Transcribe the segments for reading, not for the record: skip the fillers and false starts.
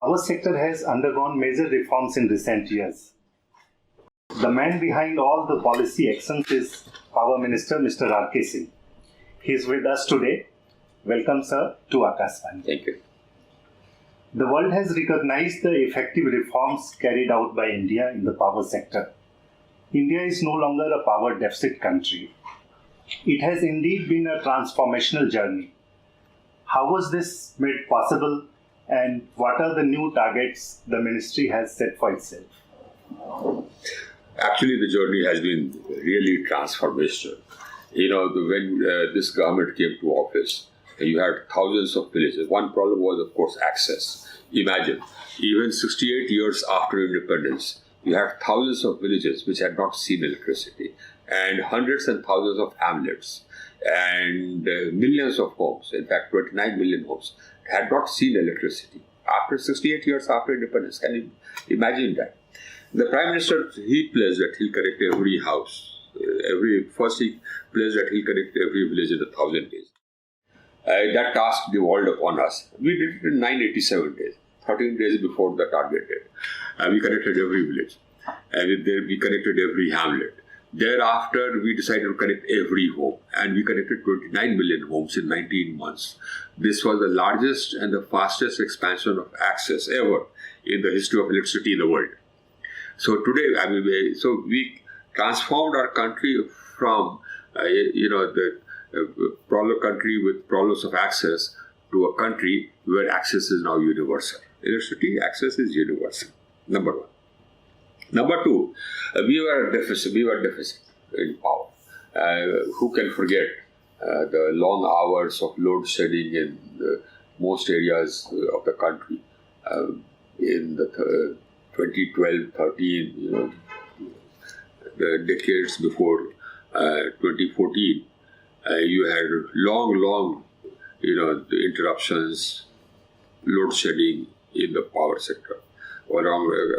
Our sector has undergone major reforms in recent years. The man behind all the policy actions is Power Minister Mr. R.K. Singh. He is with us today. Welcome, sir, to Akashvani. Thank you. The world has recognized the effective reforms carried out by India in the power sector. India is no longer a power deficit country. It has indeed been a transformational journey. How was this made possible, and what are the new targets the ministry has set for itself? Actually, the journey has been really transformational. When this government came to office, you had thousands of villages. One problem was, of course, access. Imagine, even 68 years after independence, you had thousands of villages which had not seen electricity, and hundreds and thousands of hamlets, and millions of homes, in fact 29 million homes, had not seen electricity after 68 years after independence. Can you imagine that? The Prime Minister, he pledged that he'll connect every house. First he pledged that he'll connect every village in 1,000 days. That task devolved upon us. We did it in 987 days, 13 days before the target date. We connected every village, and we connected every hamlet. Thereafter, we decided to connect every home, and we connected 29 million homes in 19 months. This was the largest and the fastest expansion of access ever in the history of electricity in the world. So today, we transformed our country from the problem country with problems of access to a country where access is now universal. Electricity access is universal. Number one. Number two, we were deficit in power. Who can forget the long hours of load shedding in most areas of the country in the 2012, 13, the decades before 2014. You had long, the interruptions, load shedding in the power sector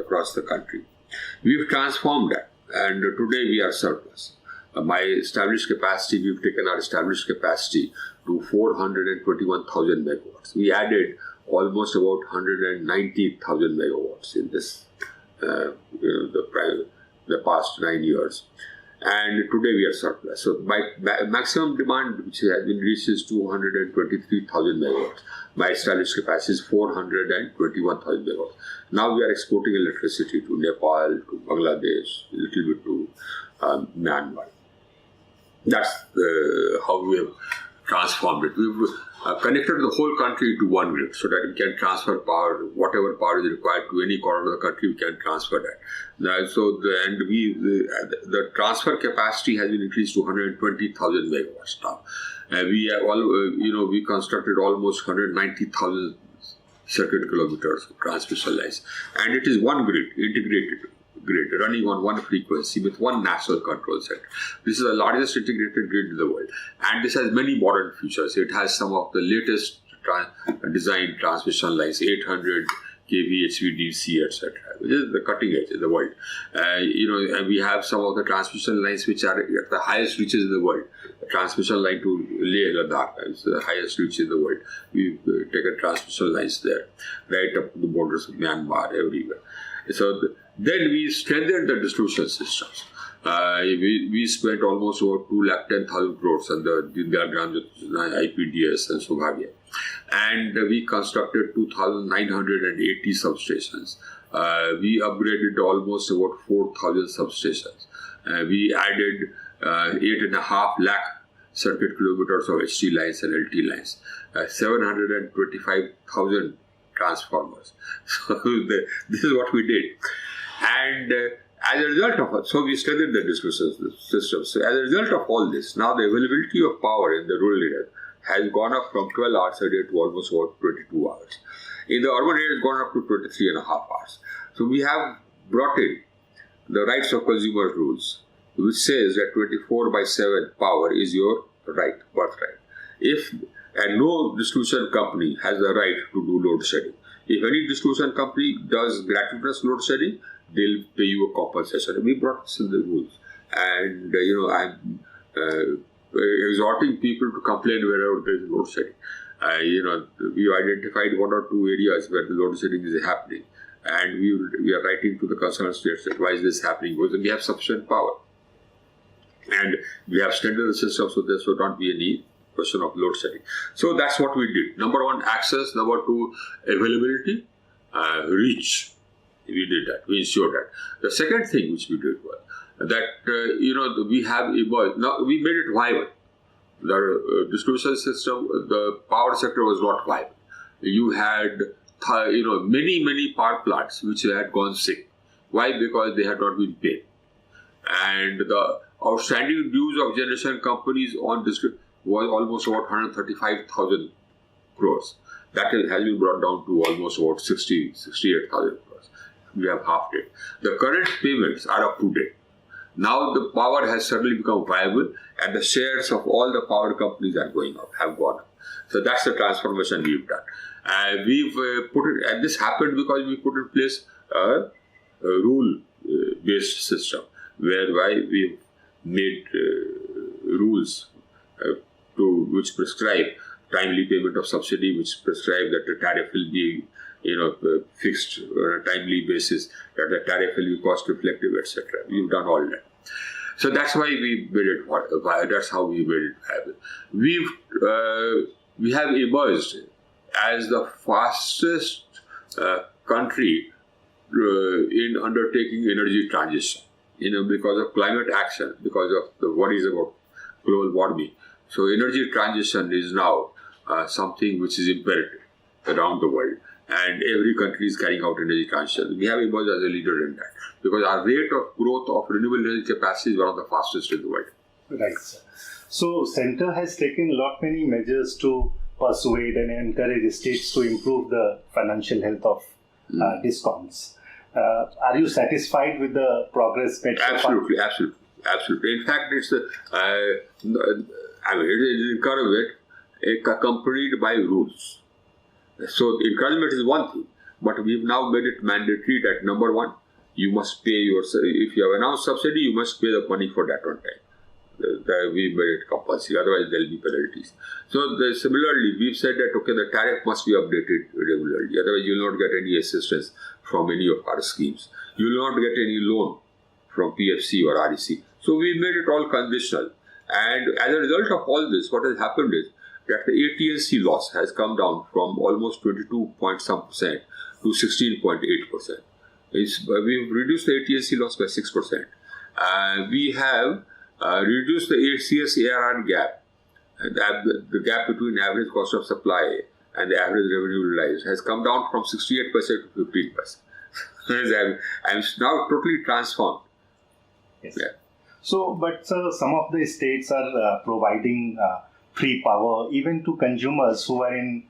across the country. We've transformed that, and today we are surplus. We've taken our established capacity to 421,000 megawatts. We added almost about 190,000 megawatts in this, the past 9 years. And today we are surplus. So my maximum demand, which has been reached, is 223,000 megawatts. My established capacity is 421,000 megawatts. Now we are exporting electricity to Nepal, to Bangladesh, a little bit to Myanmar. That's how we have transformed it. We've connected the whole country to one grid so that we can transfer power, whatever power is required to any corner of the country, we can transfer that. The transfer capacity has been increased to 120,000 megawatts now. We constructed almost 190,000 circuit kilometers of transmission lines, and it is one grid, integrated grid, running on one frequency with one national control center. This is the largest integrated grid in the world, and this has many modern features. It has some of the latest design transmission lines, 800 kV HVDC, etc., which is the cutting edge in the world. And we have some of the transmission lines which are at the highest reaches in the world. The transmission line to Leh Ladakh is the highest reach in the world. We've taken transmission lines there, right up to the borders of Myanmar, everywhere. So then we strengthened the distribution systems. We spent almost over 210,000 crores on the Dindal Gram IPDS and Subhagya. And we constructed 2,980 substations. We upgraded almost about 4,000 substations. We added 8.5 lakh circuit kilometers of HT lines and LT lines, 725,000 transformers. So this is what we did. And as a result of it, so we strengthened the distribution system. So as a result of all this, now the availability of power in the rural areas has gone up from 12 hours a day to almost about 22 hours. In the urban area, it's gone up to 23.5 hours. So we have brought in the rights of consumer rules, which says that 24/7 power is your right, birthright. And no distribution company has the right to do load shedding. If any distribution company does gratuitous load shedding, they'll pay you a compensation. We brought this in the rules. And, I'm exhorting people to complain wherever there is load shedding. We identified one or two areas where the load shedding is happening, and we are writing to the concerned states that why is this happening? Because we have sufficient power, and we have standard systems, so there should not be any question of load shedding. So that's what we did. Number one, access. Number two, availability, reach. We did that. We ensured that. The second thing which we did was that we have evolved. Now we made it viable. The distribution system, the power sector was not viable. You had many power plants which had gone sick. Why? Because they had not been paid, and the outstanding dues of generation companies on district was almost about 135,000 crores. That has been brought down to almost about 68,000 crores. We have halved it. The current payments are up to date. Now the power has suddenly become viable, and the shares of all the power companies have gone up. So that's the transformation we've done. We've put it, and this happened because we put in place a rule-based system, whereby we've made rules which prescribe timely payment of subsidy, which prescribe that the tariff will be fixed on a timely basis, that the tariff will be cost reflective, etc. We've done all that. So that's why we made it. That's how we made it viable. We have emerged as the fastest country in undertaking energy transition. Because of climate action, because of the worries about global warming. So energy transition is now something which is imperative around the world, and every country is carrying out energy transition. We have emerged as a leader in that, because our rate of growth of renewable energy capacity is one of the fastest in the world. Right, sir. So Centre has taken many measures to persuade and encourage states to improve the financial health of DISCOMs. Are you satisfied with the progress made? Absolutely. In fact, it's it is encouragement accompanied by rules. So encouragement is one thing, but we've now made it mandatory that number one, you must pay if you have announced subsidy, you must pay the money for that on time. We made it compulsory, otherwise there will be penalties. So similarly, we've said that the tariff must be updated regularly, otherwise you will not get any assistance from any of our schemes. You will not get any loan from PFC or REC. So we made it all conditional. And as a result of all this, what has happened is that the AT&C loss has come down from almost 22% to 16.8%. We've reduced the AT&C loss by 6%. We have reduced the ACS ARR gap. The gap between average cost of supply and the average revenue realized has come down from 68% to 15%. I'm now totally transformed. Yes. Yeah. So, but sir, some of the states are providing free power even to consumers who are in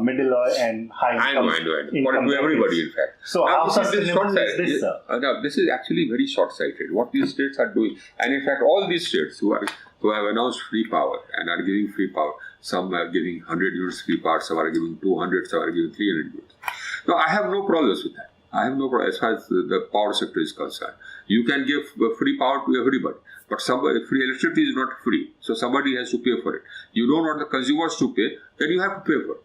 middle and high income. I know. For everybody, in fact. So, now, how sustainable is this, sir? Now, this is actually very short-sighted. What these states are doing, and in fact, all these states who have announced free power and are giving free power, some are giving 100 units free power, some are giving 200, some are giving 300 units. Now, I have no problems with that. I have no problem as far as the power sector is concerned. You can give free power to everybody, but free electricity is not free, so somebody has to pay for it. You don't want the consumers to pay, then you have to pay for it.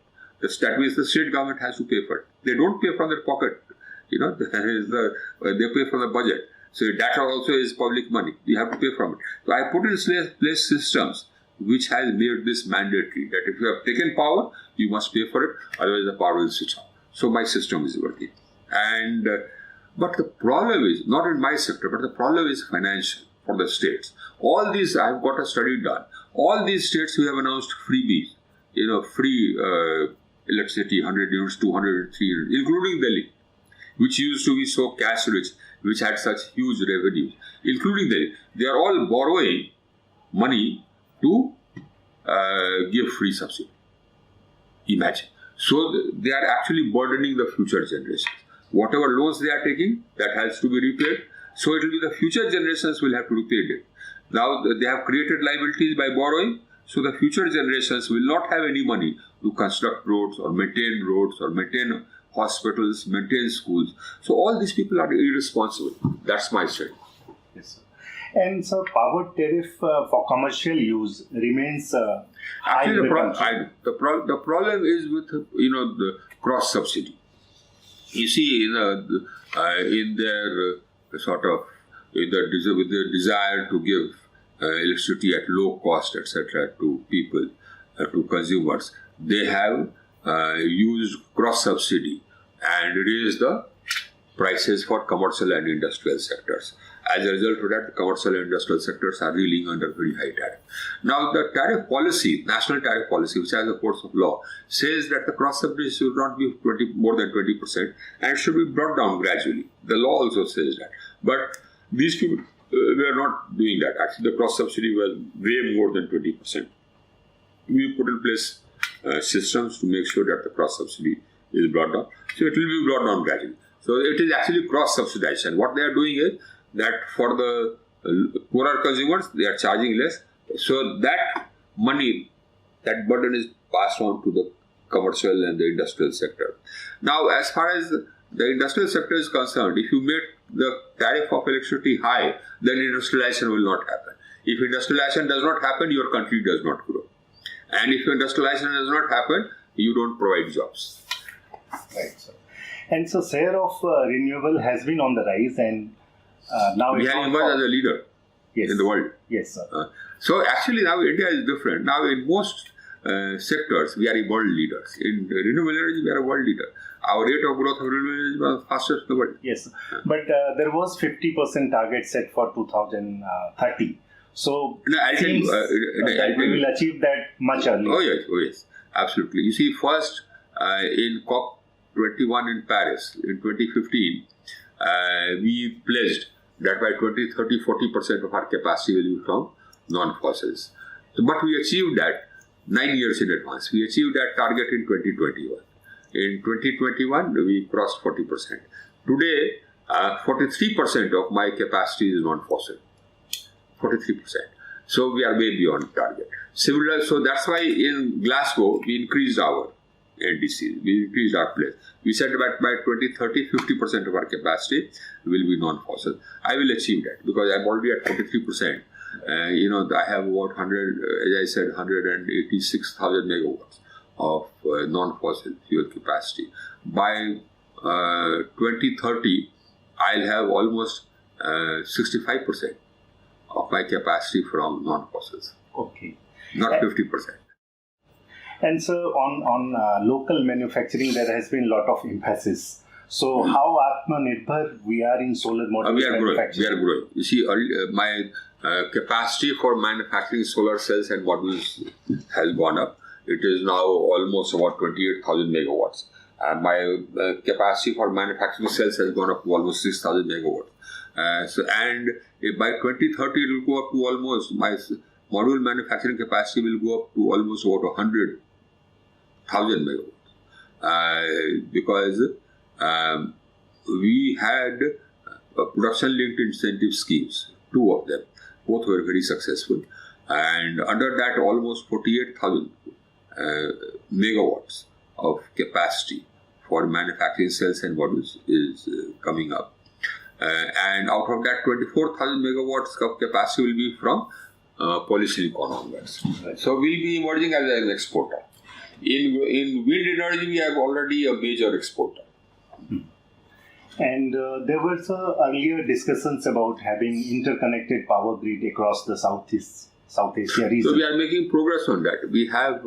That means the state government has to pay for it. They don't pay from their pocket. They pay from the budget. So that also is public money. You have to pay from it. So I put in place systems which has made this mandatory, that if you have taken power, you must pay for it, otherwise the power will switch off. So my system is working. But the problem is, not in my sector, but the problem is financial for the states. All these, I've got a study done. All these states who have announced freebies, free electricity, 100 units, 200, 300, including Delhi, which used to be so cash rich, which had such huge revenues, including Delhi. They are all borrowing money to give free subsidy. Imagine. So they are actually burdening the future generations. Whatever loans they are taking, that has to be repaid. So it will be the future generations will have to repay it. Now they have created liabilities by borrowing, so the future generations will not have any money to construct roads or maintain hospitals, maintain schools. So all these people are irresponsible. That's my study. Yes, sir. And so power tariff for commercial use remains high Actually, in the country. the problem is with the cross subsidy. You see, in their sort of with their desire to give electricity at low cost, etc., to people, to consumers, they have used cross subsidy and raised the prices for commercial and industrial sectors. As a result of that, the commercial and industrial sectors are reeling under very high tariff. Now, the tariff policy, national tariff policy, which has a force of law, says that the cross subsidy should not be more than 20% and should be brought down gradually. The law also says that. But these people were not doing that. Actually, the cross subsidy was way more than 20%. We put in place systems to make sure that the cross subsidy is brought down. So it will be brought down gradually. So it is actually cross subsidization. What they are doing is that for the poorer consumers, they are charging less. So that money, that burden is passed on to the commercial and the industrial sector. Now, as far as the industrial sector is concerned, if you make the tariff of electricity high, then industrialization will not happen. If industrialization does not happen, your country does not grow. And if industrialization does not happen, you don't provide jobs. Right, sir. And so share of renewable has been on the rise, and now we have emerged as a leader in the world. Yes, sir. So actually now India is different. Now in most sectors, we are a world leaders. In renewable energy, we are a world leader. Our rate of growth of renewable energy was fastest in the world. Yes, but there was 50% target set for 2030. So I think we will achieve that much earlier. Oh yes, absolutely. You see, first in COP21 in Paris in 2015, we pledged that by 2030, 40% of our capacity will be from non-fossils. So, but we achieved that 9 years in advance. We achieved that target in 2021. In 2021, we crossed 40%. Today, 43% of my capacity is non-fossil. 43%. So we are way beyond target. Similar, so that's why in Glasgow, we increased our NDC. We increased our pledge. We said that by 2030, 50% of our capacity will be non-fossil. I will achieve that because I'm already at 43%. I have about 186,000 megawatts of non-fossil fuel capacity. By 2030, I'll have almost 65% of my capacity from non-fossils. Okay. Not 50%. And so on local manufacturing, there has been a lot of emphasis. So how Atmanirbhar we are in solar module manufacturing? We are growing. You see, my capacity for manufacturing solar cells and modules has gone up. It is now almost about 28,000 megawatts. And my capacity for manufacturing cells has gone up to almost 6,000 megawatts. And by 2030, it will go up to almost, my module manufacturing capacity will go up to almost about 100,000 megawatts. Because we had production-linked incentive schemes, 2 of them. Both were very successful. And under that, almost 48,000 megawatts of capacity for manufacturing cells and modules is coming up. And out of that, 24,000 megawatts of capacity will be from polysilicon onwards. Right. So we'll be emerging as an exporter. In wind energy, we have already a major exporter. And there were earlier discussions about having interconnected power grid across the South Asia region. So we are making progress on that. We have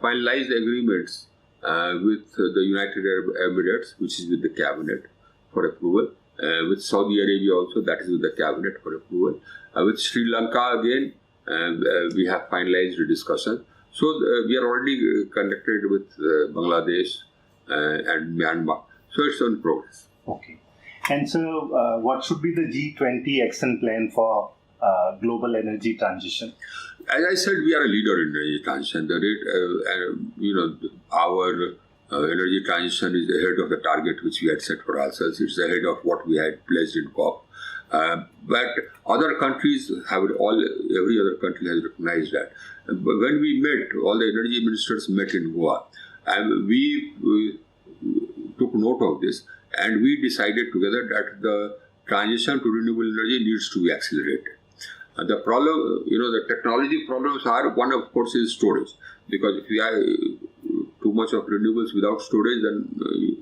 finalized agreements with the United Arab Emirates, which is with the cabinet for approval. With Saudi Arabia also, that is with the cabinet for approval. With Sri Lanka again, we have finalized the discussion. So we are already connected with Bangladesh and Myanmar. So it's on progress. Okay. And so what should be the G20 Action Plan for global energy transition? As I said, we are a leader in energy transition. The rate, our energy transition is ahead of the target which we had set for ourselves. It's ahead of what we had pledged in COP. But other countries every other country has recognized that. When we met, all the energy ministers met in Goa, and we took note of this, and we decided together that the transition to renewable energy needs to be accelerated. The problem, the technology problems are, one of course is storage, because if you have too much of renewables without storage, then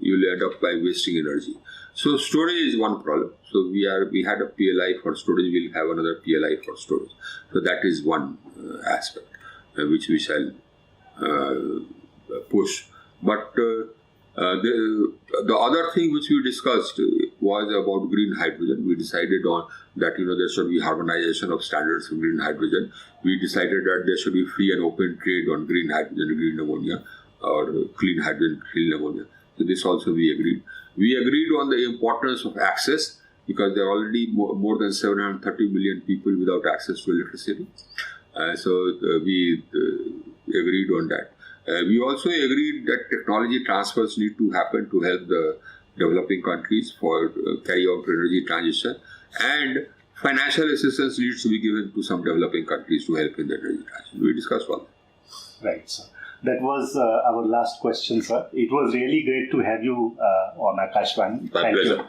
you'll end up by wasting energy. So storage is one problem. So we had a PLI for storage. We'll have another PLI for storage. So that is one aspect which we shall push. But the other thing which we discussed was about green hydrogen. We decided on that there should be harmonization of standards for green hydrogen. We decided that there should be free and open trade on green hydrogen, green ammonia, or clean hydrogen, clean ammonia. So this also we agreed. We agreed on the importance of access, because there are already more than 730 million people without access to electricity. So we agreed on that. We also agreed that technology transfers need to happen to help the developing countries for carry out energy transition, and financial assistance needs to be given to some developing countries to help in the energy transition. We discussed all that. Right, sir. That was our last question, sir. It was really great to have you on Akashvani. My pleasure. You.